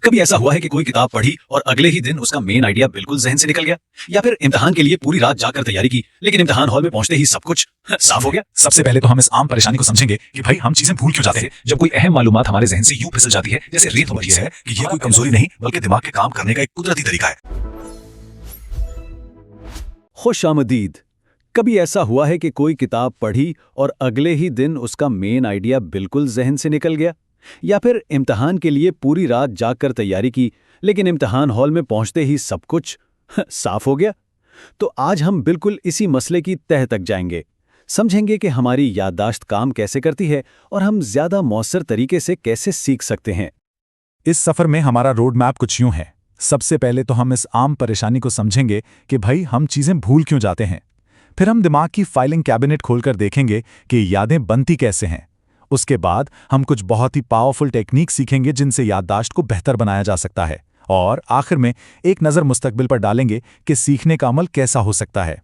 कभी ऐसा हुआ है कि कोई किताब पढ़ी और अगले ही दिन उसका मेन आइडिया बिल्कुल जहन से निकल गया, या फिर इम्तिहान के लिए पूरी रात जाकर तैयारी की लेकिन इम्तिहान हॉल में पहुंचते ही सब कुछ साफ हो गया। सबसे पहले तो हम इस आम परेशानी को समझेंगे कि भाई हम चीजें भूल क्यों जाते हैं जब कोई अहम मालूमात हमारे जहन से यूं फिसल जाती है जैसे रेत मुट्ठी से। कि ये कोई कमजोरी नहीं बल्कि दिमाग के काम करने का एक कुदरती तरीका है। खुश आमदीद। कभी ऐसा हुआ है कि कोई किताब पढ़ी और अगले ही दिन उसका मेन आइडिया बिल्कुल जहन से निकल गया, या फिर इम्तिहान के लिए पूरी रात जागकर तैयारी की लेकिन इम्तिहान हॉल में पहुंचते ही सब कुछ साफ हो गया। तो आज हम बिल्कुल इसी मसले की तह तक जाएंगे, समझेंगे कि हमारी याददाश्त काम कैसे करती है और हम ज्यादा मौसर तरीके से कैसे सीख सकते हैं। इस सफर में हमारा रोड मैप कुछ यूं है। सबसे पहले तो हम इस आम परेशानी को समझेंगे कि भाई हम चीजें भूल क्यों जाते हैं। फिर हम दिमाग की फाइलिंग कैबिनेट खोलकर देखेंगे कि यादें बनती कैसे हैं। उसके बाद हम कुछ बहुत ही पावरफुल टेक्निक सीखेंगे जिनसे याददाश्त को बेहतर बनाया जा सकता है, और आखिर में एक नज़र मुस्तकबिल पर डालेंगे कि सीखने का अमल कैसा हो सकता है।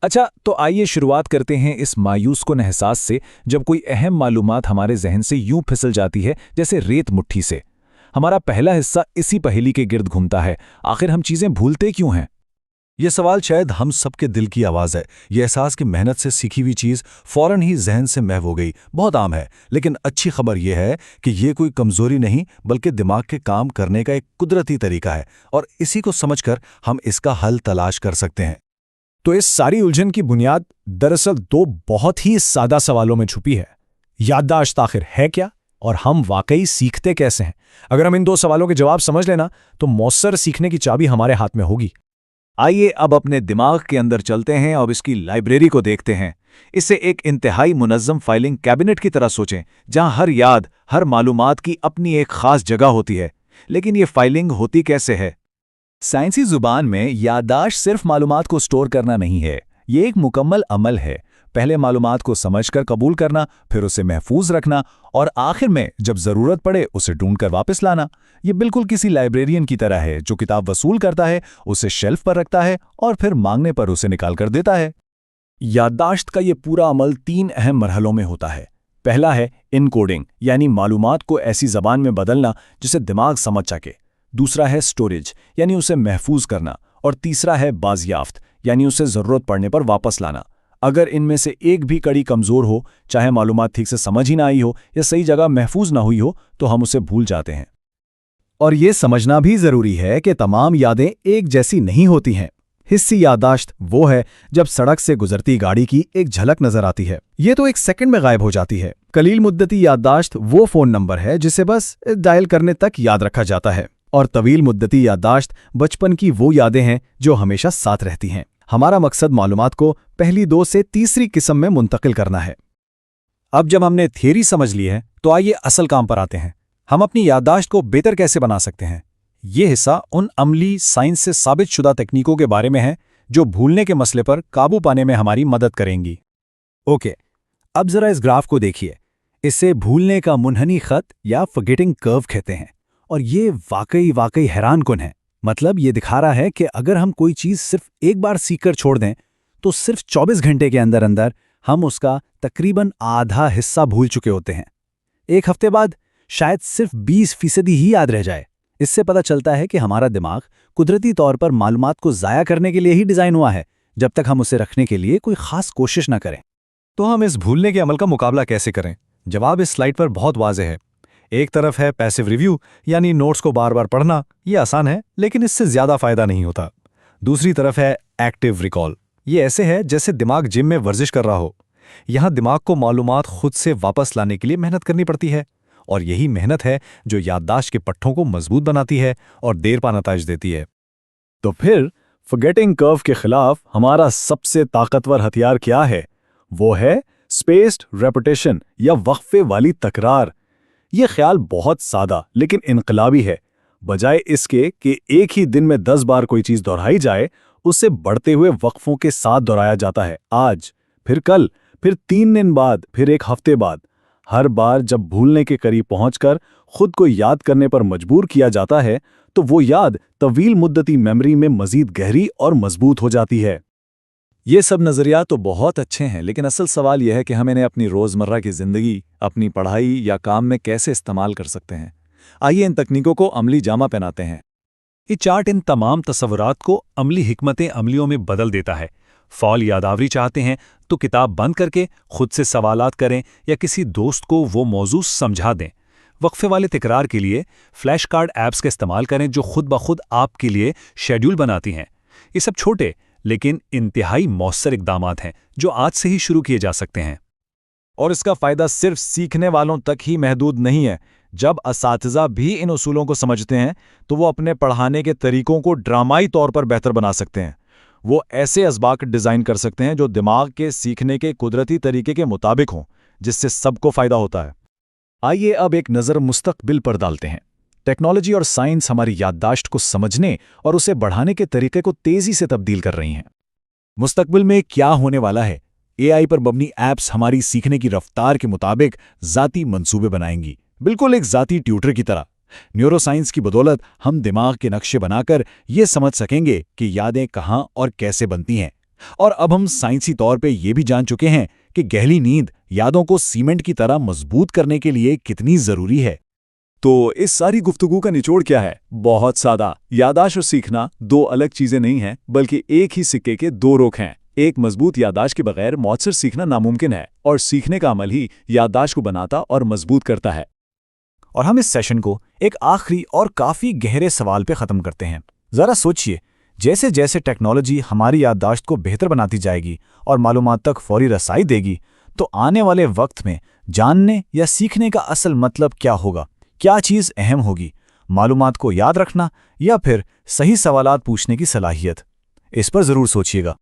अच्छा, तो आइए शुरुआत करते हैं इस मायूस कुन एहसास से जब कोई अहम मालूमात हमारे जहन से यूं फिसल जाती है जैसे रेत मुट्ठी से। हमारा पहला हिस्सा इसी पहेली के गिर्द घूमता है, आखिर हम चीजें भूलते क्यों हैं। ये सवाल शायद हम सबके दिल की आवाज़ है। ये एहसास कि मेहनत से सीखी हुई चीज़ फ़ौरन ही जहन से महव हो गई बहुत आम है, लेकिन अच्छी खबर यह है कि ये कोई कमज़ोरी नहीं बल्कि दिमाग के काम करने का एक कुदरती तरीका है, और इसी को समझकर हम इसका हल तलाश कर सकते हैं। तो इस सारी उलझन की बुनियाद दरअसल दो बहुत ही सादा सवालों में छुपी है। याददाश्त आखिर है क्या, और हम वाकई सीखते कैसे हैं। अगर हम इन दो सवालों के जवाब समझ लेना तो मौसर सीखने की चाबी हमारे हाथ में होगी। आइए अब अपने दिमाग के अंदर चलते हैं और इसकी लाइब्रेरी को देखते हैं। इसे एक इंतहाई मुनज़्ज़म फाइलिंग कैबिनेट की तरह सोचें, जहां हर याद, हर मालूमात की अपनी एक खास जगह होती है। लेकिन ये फाइलिंग होती कैसे है? साइंसी जुबान में याददाश्त सिर्फ मालूमात को स्टोर करना नहीं है, ये एक मुकम्मल अमल है। पहले मालूमात को समझकर कबूल करना, फिर उसे महफूज रखना, और आखिर में जब ज़रूरत पड़े उसे ढूंढकर वापस लाना। ये बिल्कुल किसी लाइब्रेरियन की तरह है जो किताब वसूल करता है, उसे शेल्फ पर रखता है और फिर मांगने पर उसे निकाल कर देता है। याददाश्त का ये पूरा अमल 3 अहम मरहलों में होता है। पहला है इनकोडिंग, यानी मालूमात को ऐसी ज़बान में बदलना जिसे दिमाग समझ सके। दूसरा है स्टोरेज, यानी उसे महफूज करना। और तीसरा है बाजियाफ्त, यानी उसे ज़रूरत पड़ने पर वापस लाना। अगर इनमें से एक भी कड़ी कमज़ोर हो, चाहे मालूमात ठीक से समझ ही ना आई हो या सही जगह महफूज ना हुई हो, तो हम उसे भूल जाते हैं। और ये समझना भी ज़रूरी है कि तमाम यादें एक जैसी नहीं होती हैं। हिस्सी याददाश्त वो है जब सड़क से गुजरती गाड़ी की एक झलक नजर आती है, ये तो एक सेकंड में गायब हो जाती है। कलील मुद्दती याददाश्त वो फ़ोन नंबर है जिसे बस डायल करने तक याद रखा जाता है। और तवील मुद्दती याददाश्त बचपन की वो यादें हैं जो हमेशा साथ रहती हैं। हमारा मकसद मालूमात को पहली 2 से तीसरी किस्म में मुंतकिल करना है। अब जब हमने थियरी समझ ली है तो आइए असल काम पर आते हैं। हम अपनी याददाश्त को बेहतर कैसे बना सकते हैं। ये हिस्सा उन अमली, साइंस से साबित शुदा तकनीकों के बारे में है जो भूलने के मसले पर काबू पाने में हमारी मदद करेंगी। ओके, अब जरा इस ग्राफ को देखिए। इसे भूलने का मुनहनी खत या फॉरगेटिंग कर्व कहते हैं, और ये वाकई हैरान कुन है। मतलब ये दिखा रहा है कि अगर हम कोई चीज़ सिर्फ एक बार सीखकर छोड़ दें तो सिर्फ 24 घंटे के अंदर अंदर हम उसका तकरीबन आधा हिस्सा भूल चुके होते हैं। एक हफ्ते बाद शायद सिर्फ 20% ही याद रह जाए। इससे पता चलता है कि हमारा दिमाग कुदरती तौर पर मालूमात को ज़ाया करने के लिए ही डिज़ाइन हुआ है, जब तक हम उसे रखने के लिए कोई ख़ास कोशिश न करें। तो हम इस भूलने के अमल का मुकाबला कैसे करें? जवाब इस स्लाइड पर बहुत वाज़ेह है। एक तरफ है पैसिव रिव्यू, यानी नोट्स को बार बार पढ़ना। ये आसान है लेकिन इससे ज़्यादा फ़ायदा नहीं होता। दूसरी तरफ है एक्टिव रिकॉल। ये ऐसे है जैसे दिमाग जिम में वर्जिश कर रहा हो। यहाँ दिमाग को मालूमात खुद से वापस लाने के लिए मेहनत करनी पड़ती है, और यही मेहनत है जो याददाश्त के पट्टों को मजबूत बनाती है और देर पा नताइज देती है। तो फिर फॉरगेटिंग कर्व के खिलाफ हमारा सबसे ताकतवर हथियार क्या है? वो है स्पेस्ड रेपिटेशन या वक्फे वाली तकरार। ये ख्याल बहुत सादा लेकिन इनकलाबी है। बजाय इसके कि एक ही दिन में 10 बार कोई चीज़ दोहराई जाए, उसे बढ़ते हुए वक्फों के साथ दोहराया जाता है। आज, फिर कल, फिर 3 दिन बाद, फिर 1 हफ्ते बाद। हर बार जब भूलने के करीब पहुंचकर खुद को याद करने पर मजबूर किया जाता है, तो वो याद तवील मुद्दती मेमोरी में मजीद गहरी और मजबूत हो जाती है। ये सब नज़रियात तो बहुत अच्छे हैं, लेकिन असल सवाल यह है कि हम इन्हें अपनी रोज़मर्रा की ज़िंदगी, अपनी पढ़ाई या काम में कैसे इस्तेमाल कर सकते हैं। आइए इन तकनीकों को अमली जामा पहनाते हैं। ये चार्ट इन तमाम तस्वुरात को अमली हिकमत अमलियों में बदल देता है। फौल यादावरी चाहते हैं तो किताब बंद करके खुद से सवालात करें या किसी दोस्त को वो मौजू समझा दें। वक्फे वाले तकरार के लिए फ्लैश कार्ड ऐप्स का इस्तेमाल करें जो खुद ब खुद आपके लिए शेड्यूल बनाती हैं। ये सब छोटे लेकिन इंतहाई मौसर इकदामात हैं जो आज से ही शुरू किए जा सकते हैं। और इसका फायदा सिर्फ सीखने वालों तक ही महदूद नहीं है। जब असातिज़ा भी इन उसूलों को समझते हैं तो वो अपने पढ़ाने के तरीकों को ड्रामाई तौर पर बेहतर बना सकते हैं। वो ऐसे असबाक डिज़ाइन कर सकते हैं जो दिमाग के सीखने के कुदरती तरीके के मुताबिक हों, जिससे सबको फ़ायदा होता है। आइए अब एक नज़र मुस्तकबिल पर डालते हैं। टेक्नोलॉजी और साइंस हमारी याददाश्त को समझने और उसे बढ़ाने के तरीके को तेज़ी से तब्दील कर रही हैं। मुस्तकबिल में क्या होने वाला है? AI पर मबनी ऐप्स हमारी सीखने की रफ्तार के मुताबिक ज़ाती मंसूबे बनाएंगी, बिल्कुल एक ज़ाती ट्यूटर की तरह। न्यूरोसाइंस की बदौलत हम दिमाग के नक्शे बनाकर ये समझ सकेंगे कि यादें कहाँ और कैसे बनती हैं। और अब हम साइंसी तौर पे ये भी जान चुके हैं कि गहरी नींद यादों को सीमेंट की तरह मजबूत करने के लिए कितनी ज़रूरी है। तो इस सारी गुफ्तगू का निचोड़ क्या है? बहुत सादा। यादाश्त और सीखना दो अलग चीजें नहीं हैं, बल्कि एक ही सिक्के के दो रुख हैं। एक मजबूत याददाश्त के बगैर मौसर सीखना नामुमकिन है, और सीखने का अमल ही याददाश्त को बनाता और मजबूत करता है। और हम इस सेशन को एक आखिरी और काफ़ी गहरे सवाल पे ख़त्म करते हैं। ज़रा सोचिए, जैसे जैसे टेक्नोलॉजी हमारी याददाश्त को बेहतर बनाती जाएगी और मालूमात तक फौरी रसाई देगी, तो आने वाले वक्त में जानने या सीखने का असल मतलब क्या होगा? क्या चीज़ अहम होगी? मालूमात को याद रखना या फिर सही सवालात पूछने की सलाहियत? इस पर ज़रूर सोचिएगा।